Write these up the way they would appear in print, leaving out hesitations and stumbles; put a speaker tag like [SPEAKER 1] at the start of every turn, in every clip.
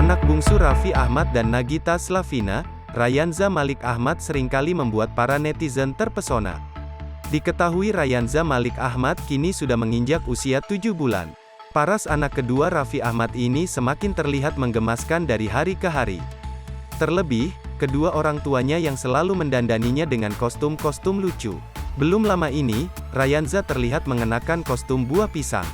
[SPEAKER 1] Anak bungsu Raffi Ahmad dan Nagita Slavina, Rayanza Malik Ahmad seringkali membuat para netizen terpesona. Diketahui Rayanza Malik Ahmad kini sudah menginjak usia 7 bulan. Paras anak kedua Raffi Ahmad ini semakin terlihat menggemaskan dari hari ke hari. Terlebih, kedua orang tuanya yang selalu mendandaninya dengan kostum-kostum lucu. Belum lama ini, Rayanza terlihat mengenakan kostum buah pisang.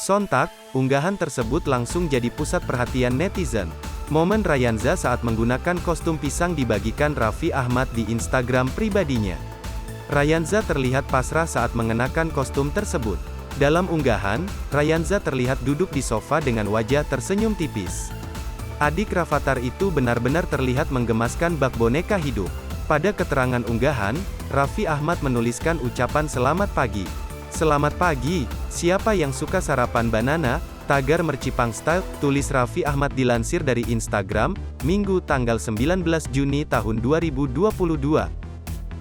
[SPEAKER 1] Sontak, unggahan tersebut langsung jadi pusat perhatian netizen. Momen Rayanza saat menggunakan kostum pisang dibagikan Raffi Ahmad di Instagram pribadinya. Rayanza terlihat pasrah saat mengenakan kostum tersebut. Dalam unggahan, Rayanza terlihat duduk di sofa dengan wajah tersenyum tipis. Adik Rafathar itu benar-benar terlihat menggemaskan bak boneka hidup. Pada keterangan unggahan, Raffi Ahmad menuliskan ucapan selamat pagi. Selamat pagi, siapa yang suka sarapan banana? Tagar Mercipang Style, tulis Raffi Ahmad dilansir dari Instagram, Minggu tanggal 19 Juni tahun 2022.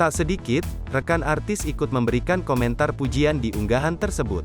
[SPEAKER 1] Tak sedikit, rekan artis ikut memberikan komentar pujian di unggahan tersebut.